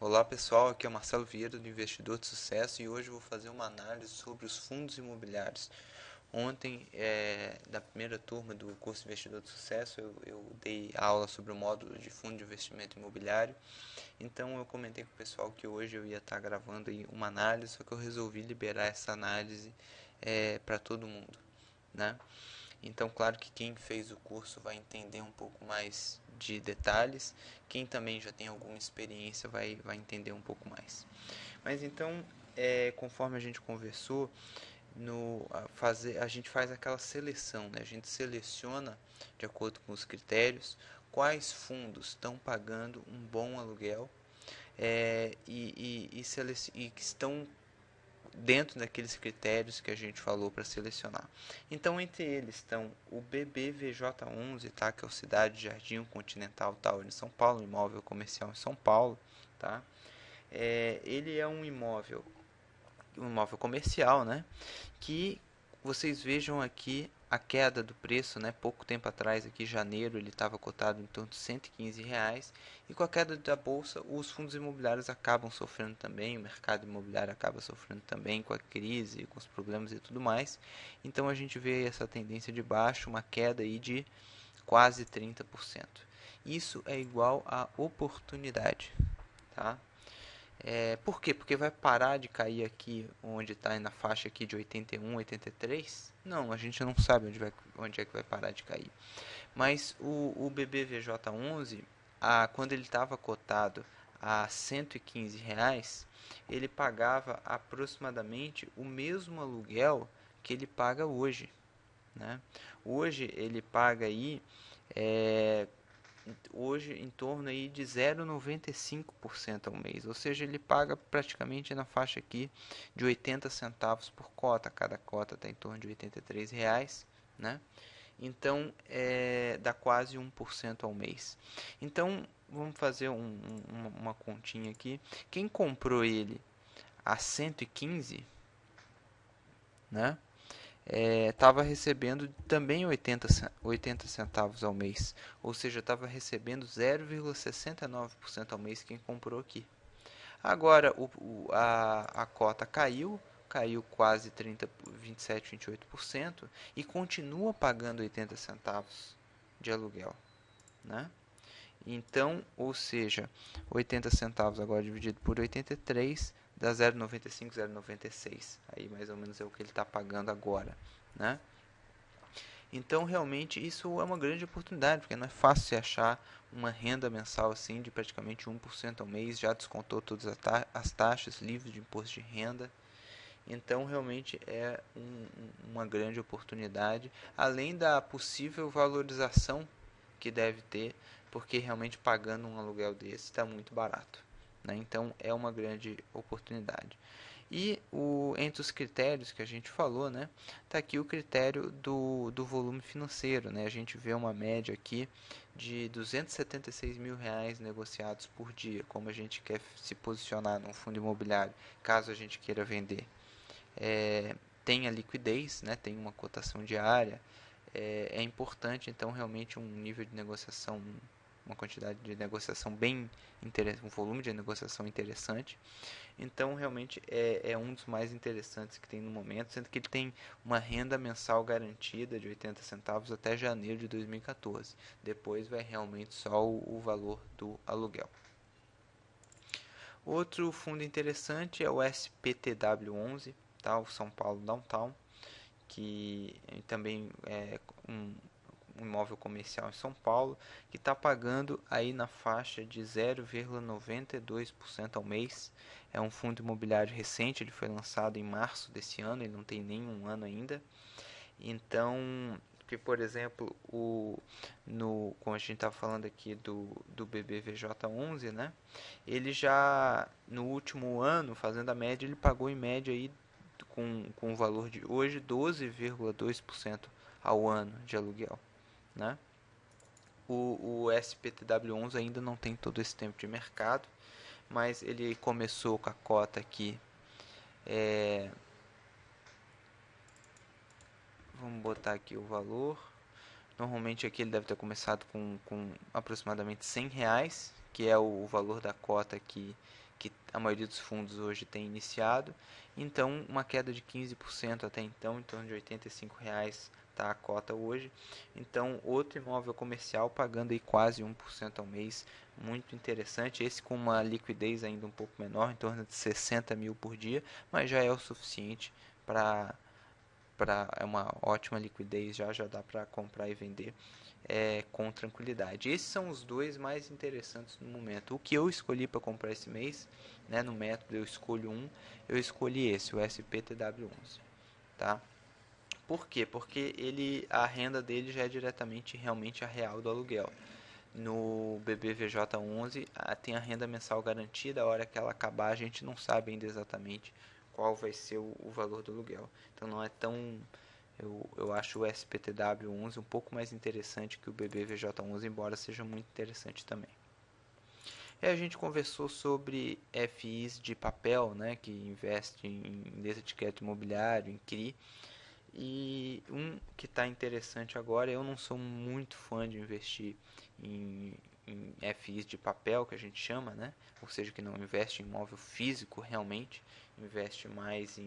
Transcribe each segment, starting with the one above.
Olá pessoal, aqui é o Marcelo Vieira do Investidor de Sucesso e hoje eu vou fazer uma análise sobre os fundos imobiliários. Ontem, da primeira turma do curso Investidor de Sucesso, eu dei aula sobre o módulo de fundo de investimento imobiliário. Então eu comentei com o pessoal que hoje eu ia estar gravando aí uma análise, só que eu resolvi liberar essa análise para todo mundo, né? Então, claro que quem fez o curso vai entender um pouco mais de detalhes, quem também já tem alguma experiência vai entender um pouco mais. Mas então, conforme a gente conversou, a gente faz aquela seleção, né? A gente seleciona, de acordo com os critérios, quais fundos estão pagando um bom aluguel e que estão dentro daqueles critérios que a gente falou para selecionar. Então, entre eles estão o BBVJ11, tá? Que é o Cidade Jardim Continental Tower em São Paulo, um imóvel comercial em São Paulo, tá? Ele é um imóvel comercial, né? Que vocês vejam aqui a queda do preço, né? Pouco tempo atrás, aqui em janeiro, ele estava cotado em torno de R$ 115, e com a queda da bolsa, os fundos imobiliários acabam sofrendo também, o mercado imobiliário acaba sofrendo também com a crise, com os problemas e tudo mais. Então a gente vê essa tendência de baixo, uma queda aí de quase 30%. Isso é igual a oportunidade, tá? Por quê? Porque vai parar de cair aqui onde está na faixa aqui de 81, 83? Não, a gente não sabe onde é que vai parar de cair. Mas o BBVJ11, quando ele estava cotado a R$ 115, ele pagava aproximadamente o mesmo aluguel que ele paga hoje, né? Hoje ele paga aí é, hoje em torno aí de 0,95% ao mês, ou seja, ele paga praticamente na faixa aqui de 80 centavos por cota, cada cota está em torno de R$ 83, né? Então dá quase 1% ao mês. Então vamos fazer uma continha aqui. Quem comprou ele a 115, né? Estava recebendo também 80 centavos ao mês, ou seja, estava recebendo 0,69% ao mês quem comprou aqui. Agora a cota caiu quase 30, 27, 28% e continua pagando 80 centavos de aluguel, né? Então, ou seja, 80 centavos agora dividido por 83 dá 0,95, 0,96. Aí mais ou menos é o que ele está pagando agora, né? Então, realmente, isso é uma grande oportunidade, porque não é fácil você achar uma renda mensal assim de praticamente 1% ao mês, já descontou todas as taxas, livre de imposto de renda. Então, realmente é uma grande oportunidade, além da possível valorização que deve ter, porque realmente pagando um aluguel desse está muito barato, né? Então, é uma grande oportunidade. E entre os critérios que a gente falou, né, está aqui o critério do volume financeiro, né? A gente vê uma média aqui de R$ 276.000 negociados por dia, como a gente quer se posicionar num fundo imobiliário, caso a gente queira vender. Tem a liquidez, né, tem uma cotação diária, é importante, então, realmente um nível de negociação, uma quantidade de negociação bem interessante, um volume de negociação interessante. Então, realmente é um dos mais interessantes que tem no momento, sendo que ele tem uma renda mensal garantida de 80 centavos até janeiro de 2014. Depois vai realmente só o valor do aluguel. Outro fundo interessante é o SPTW11, tá? O São Paulo Downtown, que também é um imóvel comercial em São Paulo, que está pagando aí na faixa de 0,92% ao mês. É um fundo imobiliário recente, ele foi lançado em março desse ano, ele não tem nenhum ano ainda. Então, que por exemplo, como a gente está falando aqui do BBVJ11, né? Ele já no último ano, fazendo a média, ele pagou em média aí com o valor de hoje 12,2% ao ano de aluguel, né? O SPTW11 ainda não tem todo esse tempo de mercado, mas ele começou com a cota aqui, vamos botar aqui o valor. Normalmente aqui ele deve ter começado com aproximadamente R$ 100, que é o valor da cota que a maioria dos fundos hoje tem iniciado. Então, uma queda de 15% até então, em torno de R$ 85 está a cota hoje. Então, outro imóvel comercial pagando aí quase 1% ao mês, muito interessante. Esse com uma liquidez ainda um pouco menor, em torno de 60 mil por dia, mas já é o suficiente para é uma ótima liquidez, já dá para comprar e vender com tranquilidade. Esses são os dois mais interessantes no momento. O que eu escolhi para comprar esse mês, né, no método eu escolho eu escolhi esse, o SPTW11, tá? Por quê? Porque a renda dele já é diretamente realmente a real do aluguel. No BBVJ11 tem a renda mensal garantida, a hora que ela acabar a gente não sabe ainda exatamente qual vai ser o valor do aluguel. Então não é tão... Eu acho o SPTW11 um pouco mais interessante que o BBVJ11, embora seja muito interessante também. E a gente conversou sobre FIs de papel, né, que investe em letra de crédito imobiliário, em CRI. E um que está interessante agora, eu não sou muito fã de investir em, em FIs de papel, que a gente chama, né? Ou seja, que não investe em imóvel físico realmente, investe mais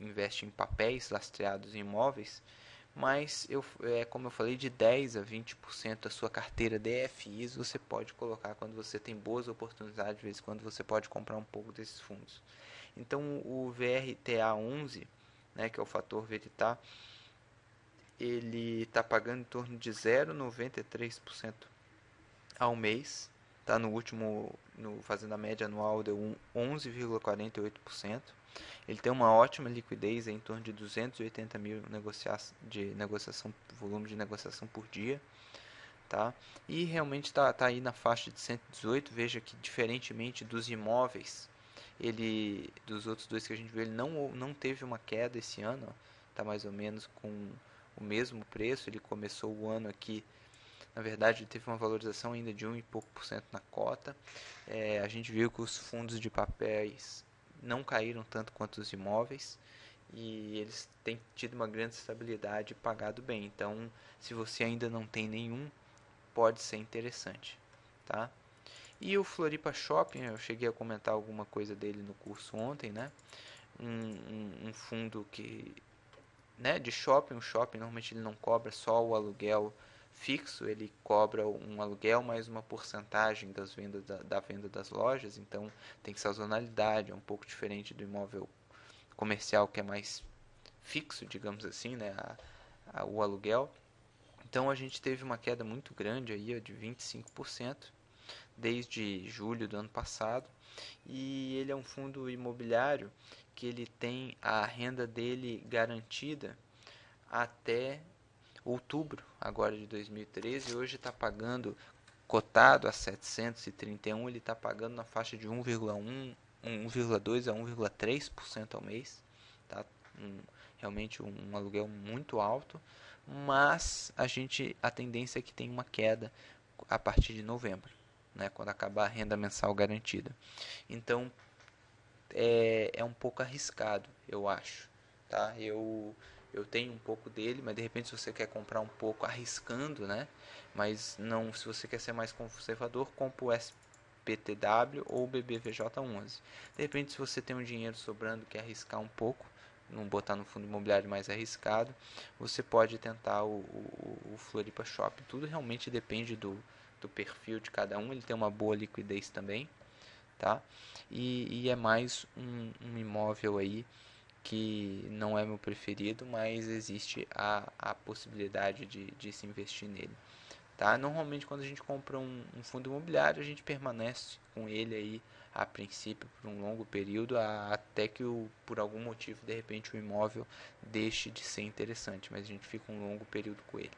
investe em papéis lastreados em imóveis, mas como eu falei, de 10 a 20% da sua carteira de FIs você pode colocar quando você tem boas oportunidades, de vez em quando você pode comprar um pouco desses fundos. Então o VRTA11, né, que é o fator Veritas, ele está pagando em torno de 0,93% ao mês, tá? No último, fazendo a média anual, deu 11,48%. Ele tem uma ótima liquidez, em torno de 280 mil volume de negociação por dia, tá? E realmente está aí na faixa de 118. Veja que, diferentemente dos imóveis, dos outros dois que a gente viu, ele não teve uma queda esse ano, está mais ou menos com o mesmo preço. Ele começou o ano aqui, na verdade, ele teve uma valorização ainda de 1 e pouco por cento na cota. A gente viu que os fundos de papéis não caíram tanto quanto os imóveis, e eles têm tido uma grande estabilidade e pagado bem. Então, se você ainda não tem nenhum, pode ser interessante, tá? E o Floripa Shopping, eu cheguei a comentar alguma coisa dele no curso ontem, né? Um fundo que, né, de shopping. O shopping normalmente ele não cobra só o aluguel fixo, ele cobra um aluguel mais uma porcentagem das vendas da venda das lojas. Então tem sazonalidade, é um pouco diferente do imóvel comercial, que é mais fixo, digamos assim, né, o aluguel. Então a gente teve uma queda muito grande aí, ó, de 25% desde julho do ano passado. E ele é um fundo imobiliário que ele tem a renda dele garantida até outubro agora de 2013. Hoje está pagando, cotado a 731, ele está pagando na faixa de 1,2 a 1,3% ao mês, tá? Realmente um aluguel muito alto, mas a tendência é que tem uma queda a partir de novembro, né, quando acabar a renda mensal garantida. Então é um pouco arriscado, eu acho, tá? Eu tenho um pouco dele, mas de repente se você quer comprar um pouco arriscando, né? Mas não, se você quer ser mais conservador, compra o SPTW ou o BBVJ11. De repente, se você tem um dinheiro sobrando, quer arriscar um pouco, não botar no fundo imobiliário mais arriscado, você pode tentar o Floripa Shopping. Tudo realmente depende do perfil de cada um. Ele tem uma boa liquidez também, tá? E é mais um imóvel aí que não é meu preferido, mas existe a possibilidade de se investir nele, tá? Normalmente quando a gente compra um fundo imobiliário, a gente permanece com ele aí a princípio por um longo período, até que por algum motivo de repente o imóvel deixe de ser interessante, mas a gente fica um longo período com ele.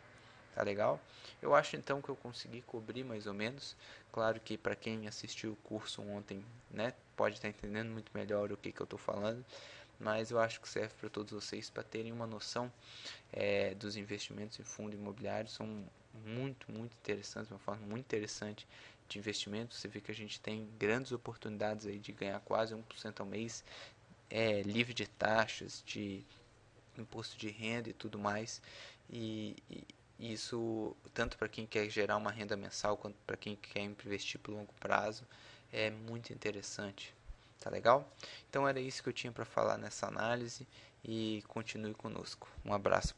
Tá legal? Eu acho então que eu consegui cobrir mais ou menos. Claro que para quem assistiu o curso ontem, né, pode estar entendendo muito melhor o que eu estou falando, mas eu acho que serve para todos vocês para terem uma noção dos investimentos em fundo imobiliário. São muito interessantes, uma forma muito interessante de investimento. Você vê que a gente tem grandes oportunidades aí de ganhar quase 1% ao mês, livre de taxas, de imposto de renda e tudo mais. E, isso, tanto para quem quer gerar uma renda mensal quanto para quem quer investir por longo prazo, é muito interessante. Tá legal? Então era isso que eu tinha para falar nessa análise e continue conosco. Um abraço.